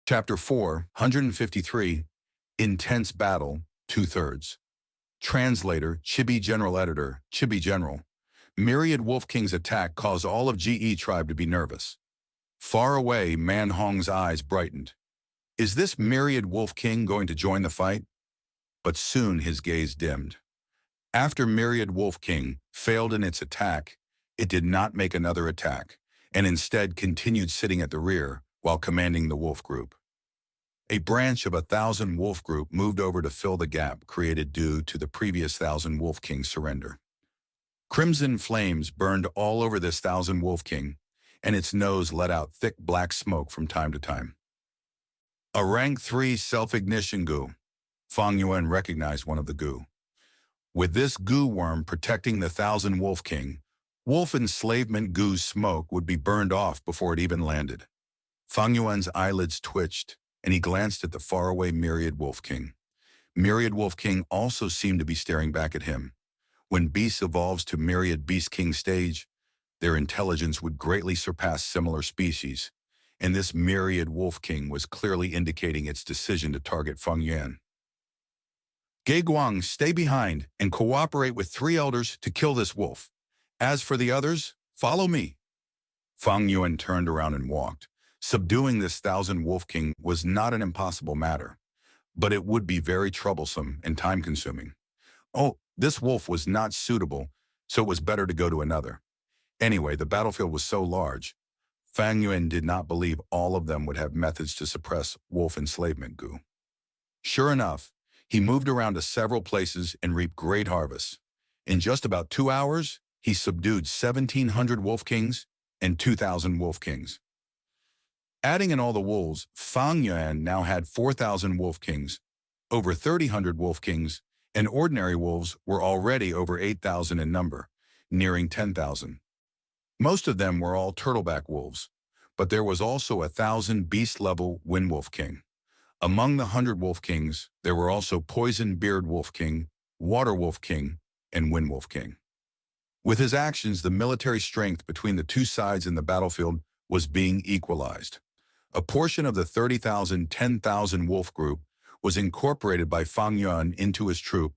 Chapter 4, 153, Intense Battle, 2/3. Translator, Chibi General Editor, Chibi General. Myriad Wolf King's attack caused all of GE tribe to be nervous. Far away, Man Hong's eyes brightened. Is this Myriad Wolf King going to join the fight? But soon his gaze dimmed. After Myriad Wolf King failed in its attack, it did not make another attack, and instead continued sitting at the rear while commanding the wolf group. A branch of 1,000 wolf group moved over to fill the gap created due to the previous 1,000 wolf king's surrender. Crimson flames burned all over this 1,000 wolf king, and its nose let out thick black smoke from time to time. A rank 3 self-ignition goo. Fang Yuan recognized one of the goo. With this goo worm protecting the 1,000 wolf king, wolf enslavement goo's smoke would be burned off before it even landed. Fang Yuan's eyelids twitched, and he glanced at the faraway Myriad Wolf King. Myriad Wolf King also seemed to be staring back at him. When beast evolves to Myriad Beast King stage, their intelligence would greatly surpass similar species, and this Myriad Wolf King was clearly indicating its decision to target Fang Yuan. Ge Guang, stay behind and cooperate with 3 elders to kill this wolf. As for the others, follow me. Fang Yuan turned around and walked. Subduing this 1,000 wolf king was not an impossible matter, but it would be very troublesome and time-consuming. Oh, this wolf was not suitable, so it was better to go to another. Anyway, the battlefield was so large, Fang Yuan did not believe all of them would have methods to suppress wolf enslavement goo. Sure enough, he moved around to several places and reaped great harvests. In just about 2 hours, he subdued 1,700 wolf kings and 2,000 wolf kings. Adding in all the wolves, Fang Yuan now had 4,000 wolf kings, over 3,000 wolf kings, and ordinary wolves were already over 8,000 in number, nearing 10,000. Most of them were all turtleback wolves, but there was also 1,000 beast-level wind wolf king. Among the 100 wolf kings, there were also poison beard wolf king, water wolf king, and wind wolf king. With his actions, the military strength between the two sides in the battlefield was being equalized. A portion of the 30,000, 10,000 wolf group was incorporated by Fang Yuan into his troop,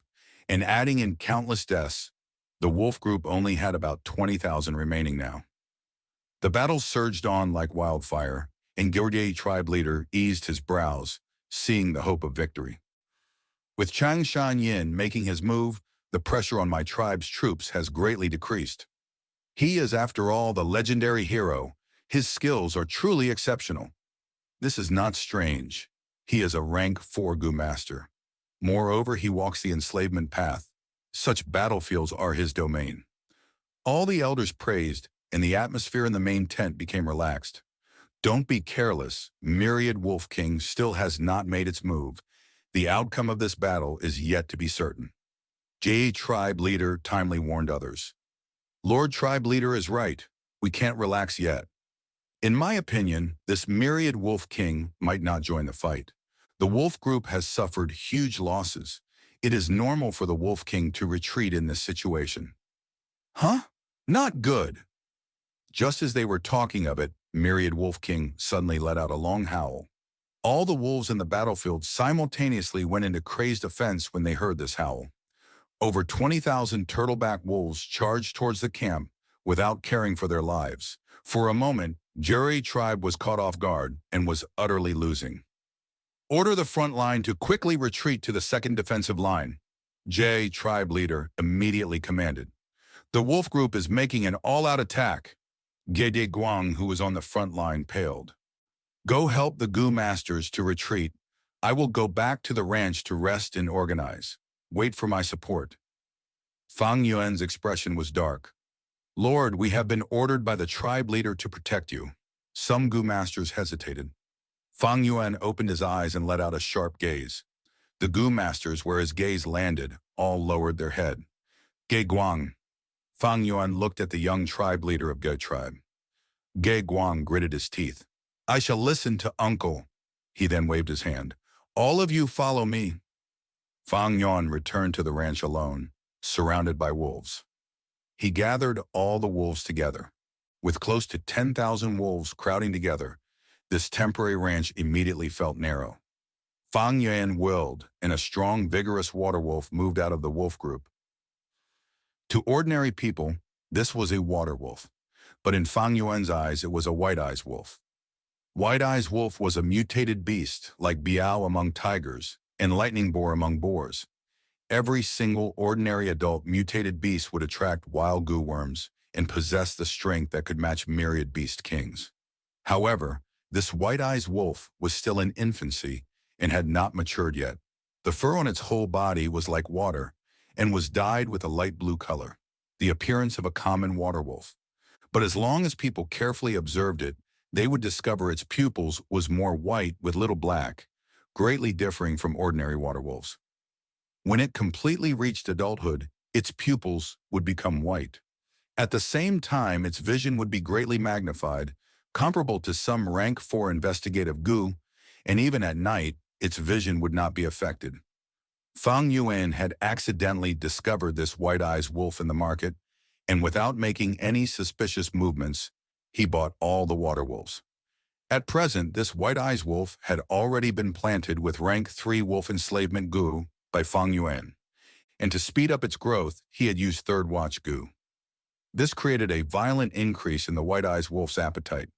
and adding in countless deaths, the wolf group only had about 20,000 remaining now. The battle surged on like wildfire, and Gilde tribe leader eased his brows, seeing the hope of victory. With Chang Shan Yin making his move, the pressure on my tribe's troops has greatly decreased. He is, after all, the legendary hero. His skills are truly exceptional. This is not strange. He is a rank 4 goo master. Moreover, he walks the enslavement path. Such battlefields are his domain. All the elders praised, and the atmosphere in the main tent became relaxed. Don't be careless. Myriad Wolf King still has not made its move. The outcome of this battle is yet to be certain. Jie tribe leader timely warned others. Lord tribe leader is right. We can't relax yet. In my opinion, this Myriad Wolf King might not join the fight. The wolf group has suffered huge losses. It is normal for the Wolf King to retreat in this situation. Huh? Not good. Just as they were talking of it, Myriad Wolf King suddenly let out a long howl. All the wolves in the battlefield simultaneously went into crazed offense when they heard this howl. Over 20,000 turtleback wolves charged towards the camp without caring for their lives. For a moment, Juri tribe was caught off guard and was utterly losing. Order the front line to quickly retreat to the second defensive line, Jie tribe leader immediately commanded. The wolf group is making an all-out attack. Ge Guang, who was on the front line, paled. Go help the goo masters to retreat. I will go back to the ranch to rest and organize. Wait for my support. Fang Yuan's expression was dark. Lord, we have been ordered by the tribe leader to protect you. Some goo masters hesitated. Fang Yuan opened his eyes and let out a sharp gaze. The goo masters, where his gaze landed, all lowered their head. Ge Guang. Fang Yuan looked at the young tribe leader of Ge tribe. Ge Guang gritted his teeth. I shall listen to uncle. He then waved his hand. All of you follow me. Fang Yuan returned to the ranch alone, surrounded by wolves. He gathered all the wolves together. With close to 10,000 wolves crowding together, This temporary ranch immediately felt narrow. Fang Yuan willed, and a strong, vigorous water wolf moved out of the wolf group. To ordinary people, this was a water wolf, but in Fang Yuan's eyes, it was a white-eyes wolf. White-eyes wolf was a mutated beast, like Biao among tigers and lightning boar among boars. Every single ordinary adult mutated beast would attract wild goo worms and possess the strength that could match myriad beast kings. However, this white-eyes wolf was still in infancy and had not matured yet. The fur on its whole body was like water and was dyed with a light blue color, the appearance of a common water wolf. But as long as people carefully observed it, they would discover its pupils was more white with little black, greatly differing from ordinary water wolves. When it completely reached adulthood, its pupils would become white. At the same time, its vision would be greatly magnified, comparable to some rank 4 investigative goo, and even at night, its vision would not be affected. Fang Yuan had accidentally discovered this white-eyes wolf in the market, and without making any suspicious movements, he bought all the water wolves. At present, this white-eyes wolf had already been planted with rank 3 wolf enslavement goo by Fang Yuan, and to speed up its growth, he had used third watch goo. This created a violent increase in the white-eyes wolf's appetite,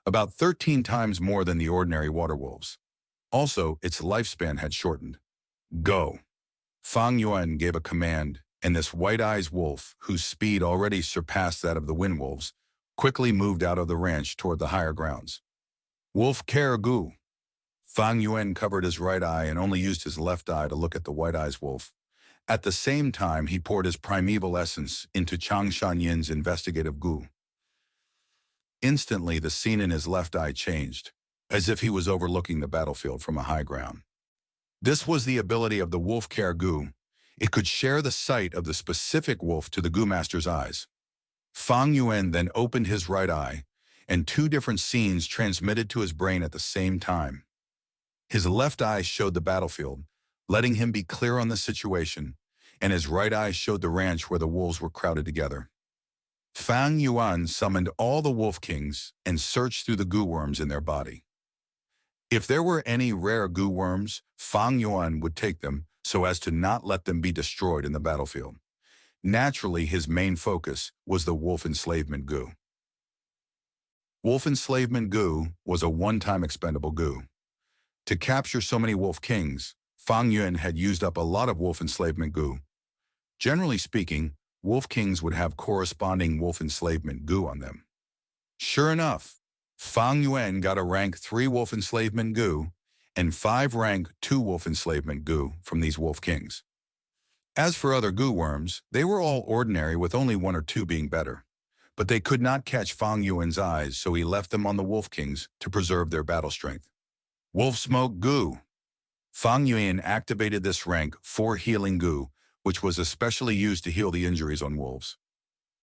about 13 times more than the ordinary water wolves. Also, its lifespan had shortened. Go! Fang Yuan gave a command, and this white-eyes wolf, whose speed already surpassed that of the wind wolves, quickly moved out of the ranch toward the higher grounds. Wolf care goo! Fang Yuan covered his right eye and only used his left eye to look at the white-eyes wolf. At the same time, he poured his primeval essence into Chang Shanyin's investigative goo. Instantly, the scene in his left eye changed, as if he was overlooking the battlefield from a high ground. This was the ability of the wolf care goo. It could share the sight of the specific wolf to the goo master's eyes. Fang Yuan then opened his right eye, and 2 different scenes transmitted to his brain at the same time. His left eye showed the battlefield, letting him be clear on the situation, and his right eye showed the ranch where the wolves were crowded together. Fang Yuan summoned all the wolf kings and searched through the goo worms in their body. If there were any rare goo worms, Fang Yuan would take them so as to not let them be destroyed in the battlefield. Naturally, his main focus was the wolf enslavement goo. Wolf enslavement goo was a one-time expendable goo. To capture so many wolf kings, Fang Yuan had used up a lot of wolf enslavement goo. Generally speaking, wolf kings would have corresponding wolf enslavement goo on them. Sure enough, Fang Yuan got a rank 3 wolf enslavement goo and 5 rank 2 wolf enslavement goo from these wolf kings. As for other goo worms, they were all ordinary with only 1 or 2 being better. But they could not catch Fang Yuan's eyes, so he left them on the wolf kings to preserve their battle strength. Wolf smoke goo! Fang Yuan activated this rank 4 healing goo, which was especially used to heal the injuries on wolves.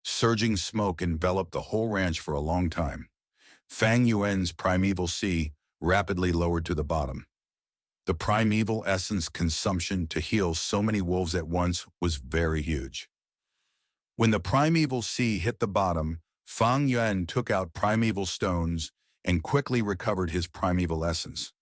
Surging smoke enveloped the whole ranch for a long time. Fang Yuan's primeval C rapidly lowered to the bottom. The primeval essence consumption to heal so many wolves at once was very huge. When the primeval C hit the bottom, Fang Yuan took out primeval stones and quickly recovered his primeval essence.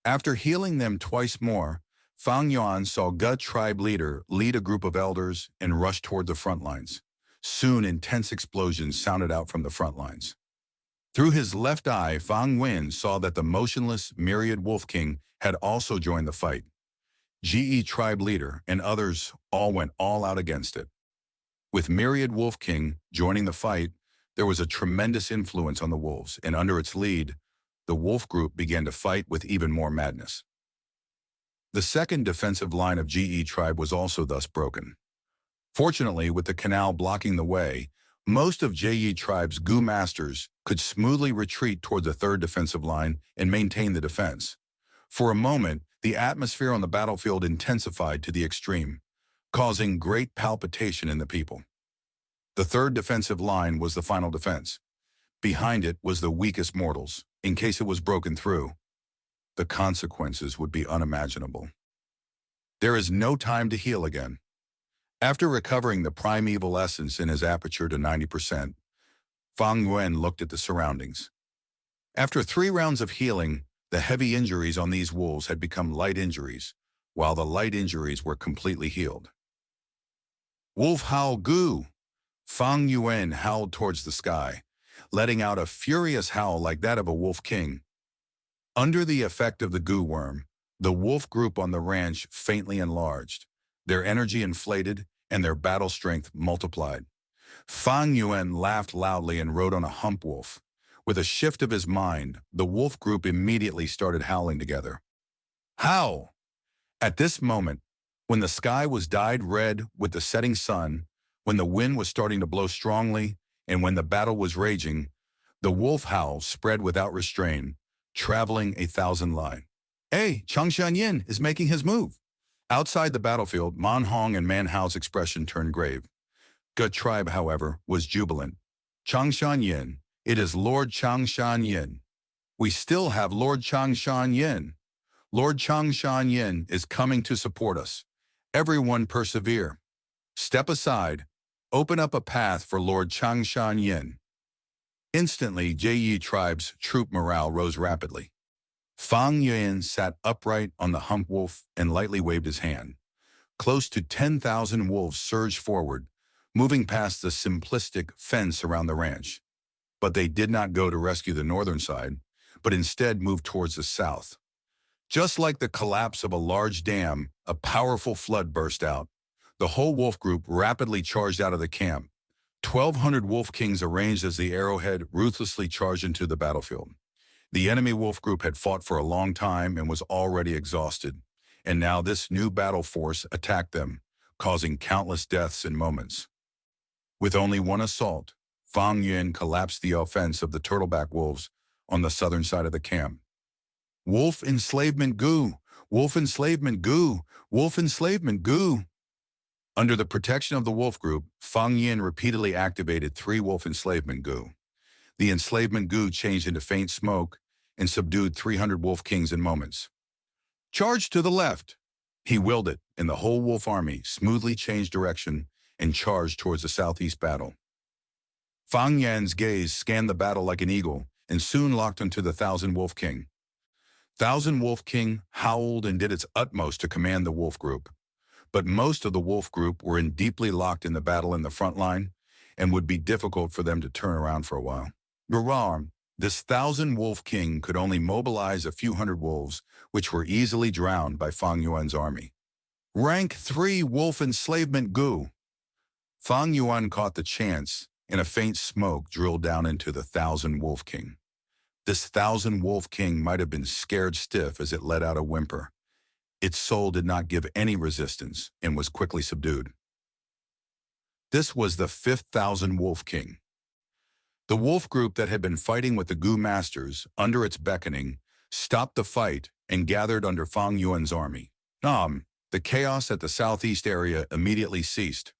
After healing them twice more, Fang Yuan saw Ge tribe leader lead a group of elders and rush toward the front lines. Soon, intense explosions sounded out from the front lines. Through his left eye, Fang Yuan saw that the motionless myriad wolf king had also joined the fight. Ge tribe leader and others all went all out against it. With myriad wolf king joining the fight, there was a tremendous influence on the wolves, and under its lead, the wolf group began to fight with even more madness. The second defensive line of Ge tribe was also thus broken. Fortunately, with the canal blocking the way, most of Ge tribe's goo masters could smoothly retreat toward the third defensive line and maintain the defense. For a moment, the atmosphere on the battlefield intensified to the extreme, causing great palpitation in the people. The third defensive line was the final defense. Behind it was the weakest mortals, in case it was broken through. The consequences would be unimaginable. There is no time to heal again. After recovering the primeval essence in his aperture to 90%, Fang Yuan looked at the surroundings. After 3 rounds of healing, the heavy injuries on these wolves had become light injuries, while the light injuries were completely healed. Wolf howl goo! Fang Yuan howled towards the sky, letting out a furious howl like that of a wolf king. Under the effect of the goo worm, the wolf group on the ranch faintly enlarged, their energy inflated, and their battle strength multiplied. Fang Yuan laughed loudly and rode on a hump wolf. With a shift of his mind, the wolf group immediately started howling together. Howl! At this moment, when the sky was dyed red with the setting sun, when the wind was starting to blow strongly, and when the battle was raging, the wolf howl spread without restraint, traveling 1,000 li. Hey, Changshan Yin is making his move. Outside the battlefield, Man Hong and Man Hao's expression turned grave. Gut tribe, however, was jubilant. Changshan Yin, it is Lord Changshan Yin. We still have Lord Changshan Yin. Lord Changshan Yin is coming to support us. Everyone persevere. Step aside. Open up a path for Lord Changshan Yin. Instantly, Jie tribe's troop morale rose rapidly. Fang Yuan sat upright on the hump wolf and lightly waved his hand. Close to 10,000 wolves surged forward, moving past the simplistic fence around the ranch. But they did not go to rescue the northern side, but instead moved towards the south. Just like the collapse of a large dam, a powerful flood burst out. The whole wolf group rapidly charged out of the camp. 1,200 wolf kings arranged as the arrowhead ruthlessly charged into the battlefield. The enemy wolf group had fought for a long time and was already exhausted, and now this new battle force attacked them, causing countless deaths in moments. With only one assault, Fang Yuan collapsed the offense of the turtleback wolves on the southern side of the camp. Wolf enslavement goo! Wolf enslavement goo! Wolf enslavement goo! Under the protection of the wolf group, Fang Yin repeatedly activated 3 wolf enslavement goo. The enslavement goo changed into faint smoke and subdued 300 wolf kings in moments. Charge to the left! He willed it, and the whole wolf army smoothly changed direction and charged towards the southeast battle. Fang Yan's gaze scanned the battle like an eagle and soon locked onto the 1,000 wolf king. 1,000 wolf king howled and did its utmost to command the wolf group. But most of the wolf group were deeply locked in the battle in the front line and would be difficult for them to turn around for a while. Reverend, this 1,000 wolf king could only mobilize a few hundred wolves, which were easily drowned by Fang Yuan's army. Rank 3 wolf enslavement goo! Fang Yuan caught the chance, and a faint smoke drilled down into the 1,000 wolf king. This 1,000 wolf king might have been scared stiff as it let out a whimper. Its soul did not give any resistance and was quickly subdued. This was the 5th 1,000 wolf king. The wolf group that had been fighting with the Gu masters, under its beckoning, stopped the fight and gathered under Fang Yuan's army. The chaos at the southeast area immediately ceased.